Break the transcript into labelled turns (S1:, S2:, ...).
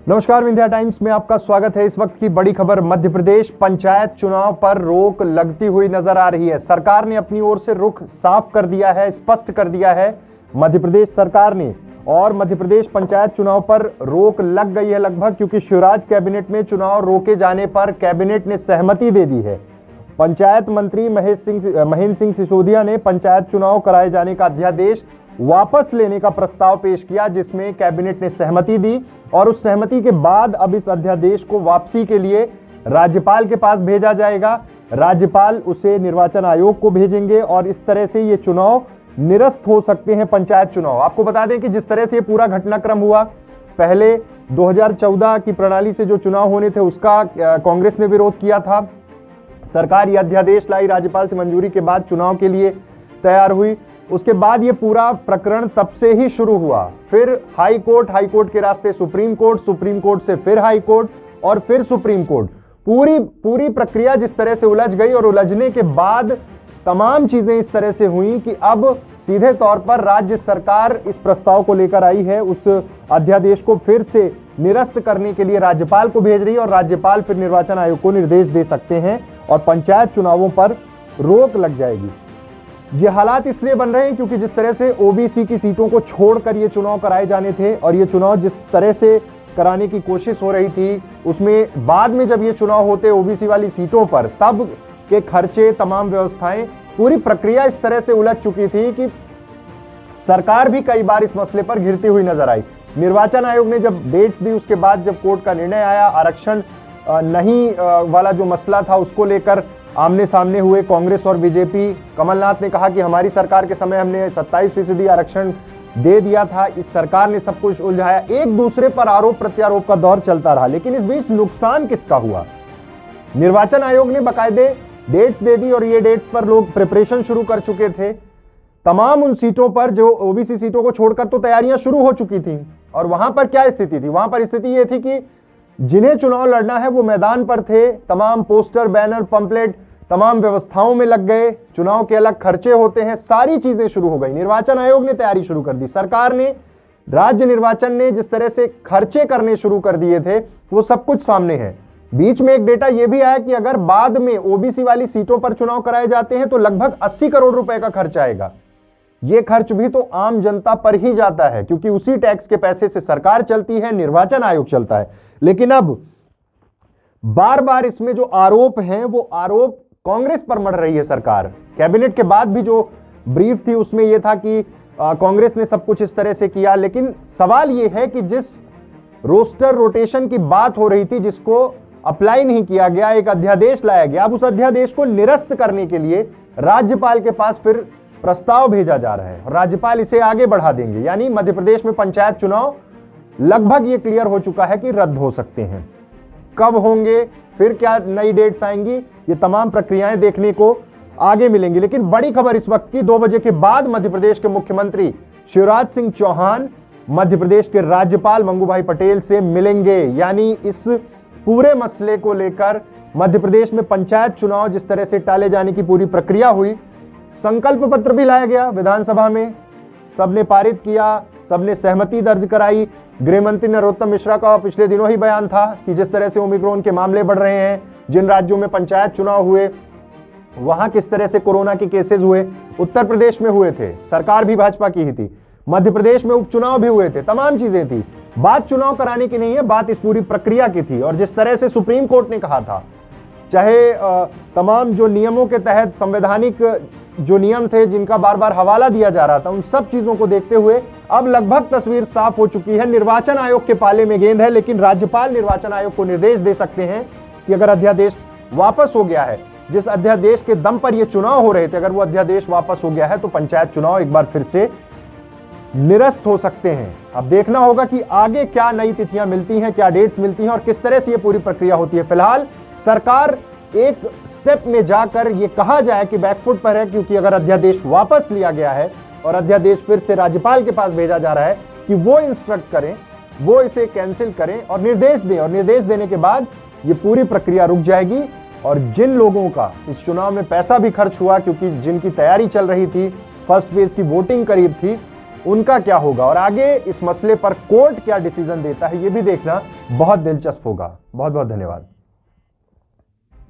S1: नमस्कार, विंध्या टाइम्स में आपका स्वागत है। इस वक्त की बड़ी खबर, मध्य प्रदेश पंचायत चुनाव पर रोक लगती हुई नजर आ रही है। सरकार ने अपनी ओर से रुख साफ कर दिया है, स्पष्ट कर दिया है मध्य प्रदेश सरकार ने, और मध्य प्रदेश पंचायत चुनाव पर रोक लग गई है लगभग, क्योंकि शिवराज कैबिनेट में चुनाव रोके जाने पर कैबिनेट ने सहमति दे दी है। पंचायत मंत्री महेंद्र सिंह सिसोदिया ने पंचायत चुनाव कराए जाने का अध्यादेश वापस लेने का प्रस्ताव पेश किया, जिसमें कैबिनेट ने सहमति दी, और उस सहमति के बाद अब इस अध्यादेश को वापसी के लिए राज्यपाल के पास भेजा जाएगा। राज्यपाल उसे निर्वाचन आयोग को भेजेंगे और इस तरह से ये चुनाव निरस्त हो सकते हैं, पंचायत चुनाव। आपको बता दें कि जिस तरह से ये पूरा घटनाक्रम हुआ, पहले 2014 की प्रणाली से जो चुनाव होने थे उसका कांग्रेस ने विरोध किया था। सरकार ये अध्यादेश लाई, राज्यपाल से मंजूरी के बाद चुनाव के लिए तैयार हुई। उसके बाद ये पूरा प्रकरण तब से ही शुरू हुआ। फिर हाई कोर्ट के रास्ते सुप्रीम कोर्ट से फिर हाई कोर्ट और फिर सुप्रीम कोर्ट। पूरी प्रक्रिया जिस तरह से उलझ गई, और उलझने के बाद तमाम चीजें इस तरह से हुई कि अब सीधे तौर पर राज्य सरकार इस प्रस्ताव को लेकर आई है, उस अध्यादेश को फिर से निरस्त करने के लिए राज्यपाल को भेज रही है, और राज्यपाल फिर निर्वाचन आयोग को निर्देश दे सकते हैं और पंचायत चुनावों पर रोक लग जाएगी। ये हालात इसलिए बन रहे हैं क्योंकि जिस तरह से ओबीसी की सीटों को छोड़कर ये चुनाव कराए जाने थे, और ये चुनाव जिस तरह से कराने की कोशिश हो रही थी, उसमें बाद में जब ये चुनाव होते ओबीसी वाली सीटों पर, तब के खर्चे, तमाम व्यवस्थाएं, पूरी प्रक्रिया इस तरह से उलझ चुकी थी कि सरकार भी कई बार इस मसले पर घिरती हुई नजर आई। निर्वाचन आयोग ने जब डेट्स दी, उसके बाद जब कोर्ट का निर्णय आया, आरक्षण नहीं वाला जो मसला था उसको लेकर आमने सामने हुए कांग्रेस और बीजेपी। कमलनाथ ने कहा कि हमारी सरकार के समय हमने 27% आरक्षण दे दिया था, इस सरकार ने सब कुछ उलझाया। एक दूसरे पर आरोप प्रत्यारोप का दौर चलता रहा, लेकिन इस बीच नुकसान किसका हुआ? निर्वाचन आयोग ने बाकायदे डेट्स दे दी, और ये डेट्स पर लोग प्रिपरेशन शुरू कर चुके थे। तमाम उन सीटों पर जो ओबीसी सीटों को छोड़कर तो तैयारियां शुरू हो चुकी थी। और वहां पर क्या स्थिति थी? वहां पर स्थिति यह थी कि जिन्हें चुनाव लड़ना है वो मैदान पर थे, तमाम पोस्टर, बैनर, पंपलेट तमाम व्यवस्थाओं में लग गए। चुनाव के अलग खर्चे होते हैं, सारी चीजें शुरू हो गई। निर्वाचन आयोग ने तैयारी शुरू कर दी, सरकार ने, राज्य निर्वाचन ने जिस तरह से खर्चे करने शुरू कर दिए थे वो सब कुछ सामने है। बीच में एक डेटा यह भी आया कि अगर बाद में ओबीसी वाली सीटों पर चुनाव कराए जाते हैं तो लगभग 80 करोड़ रुपए का खर्च आएगा। यह खर्च भी तो आम जनता पर ही जाता है, क्योंकि उसी टैक्स के पैसे से सरकार चलती है, निर्वाचन आयोग चलता है। लेकिन अब बार बार इसमें जो आरोप हैं वो आरोप कांग्रेस पर मढ़ रही है सरकार। कैबिनेट के बाद भी जो ब्रीफ थी उसमें यह था कि कांग्रेस ने सब कुछ इस तरह से किया, लेकिन सवाल यह है कि जिस रोस्टर रोटेशन की बात हो रही थी, जिसको अप्लाई नहीं किया गया, एक अध्यादेश लाया गया, अब उस अध्यादेश को निरस्त करने के लिए राज्यपाल के पास फिर प्रस्ताव भेजा जा रहा है, और राज्यपाल इसे आगे बढ़ा देंगे। यानी मध्य प्रदेश में पंचायत चुनाव लगभग ये क्लियर हो चुका है कि रद्द हो सकते हैं। कब होंगे, फिर क्या नई डेट्स आएंगी, ये तमाम प्रक्रियाएं देखने को आगे मिलेंगी। लेकिन बड़ी खबर इस वक्त की, 2 बजे के बाद मध्य प्रदेश के मुख्यमंत्री शिवराज सिंह चौहान मध्य प्रदेश के राज्यपाल मंगू पटेल से मिलेंगे। यानी इस पूरे मसले को लेकर मध्य प्रदेश में पंचायत चुनाव जिस तरह से टाले जाने की पूरी प्रक्रिया हुई, संकल्प पत्र भी लाया गया विधानसभा में, सबने पारित किया, सबने सहमति दर्ज कराई। गृह मंत्री नरोत्तम मिश्रा का पिछले दिनों ही बयान था कि जिस तरह से ओमिक्रॉन के मामले बढ़ रहे हैं, जिन राज्यों में पंचायत चुनाव हुए वहां किस तरह से कोरोना के केसेस हुए, उत्तर प्रदेश में हुए थे, सरकार भी भाजपा की ही थी, मध्य प्रदेश में उपचुनाव भी हुए थे, तमाम चीजें थी। बात चुनाव कराने की नहीं है, बात इस पूरी प्रक्रिया की थी। और जिस तरह से सुप्रीम कोर्ट ने कहा था, चाहे तमाम जो नियमों के तहत संवैधानिक जो नियम थे जिनका बार बार हवाला दिया जा रहा था, उन सब चीजों को देखते हुए अब लगभग तस्वीर साफ हो चुकी है। निर्वाचन आयोग के पाले में गेंद है, लेकिन राज्यपाल निर्वाचन आयोग को निर्देश दे सकते हैं कि अगर अध्यादेश वापस हो गया है, जिस अध्यादेश के दम पर ये चुनाव हो रहे थे, अगर वो अध्यादेश वापस हो गया है तो पंचायत चुनाव एक बार फिर से निरस्त हो सकते हैं। अब देखना होगा कि आगे क्या नई तिथियां मिलती हैं, क्या डेट्स मिलती हैं और किस तरह से ये पूरी प्रक्रिया होती है। फिलहाल सरकार एक स्टेप में जाकर ये कहा जाए कि बैकफुट पर है, क्योंकि अगर अध्यादेश वापस लिया गया है और अध्यादेश फिर से राज्यपाल के पास भेजा जा रहा है कि वो इंस्ट्रक्ट करें, वो इसे कैंसिल करें और निर्देश दें, और निर्देश देने के बाद ये पूरी प्रक्रिया रुक जाएगी। और जिन लोगों का इस चुनाव में पैसा भी खर्च हुआ, क्योंकि जिनकी तैयारी चल रही थी, फर्स्ट फेज की वोटिंग करीब थी, उनका क्या होगा और आगे इस मसले पर कोर्ट क्या डिसीजन देता है, ये भी देखना बहुत दिलचस्प होगा। बहुत बहुत धन्यवाद।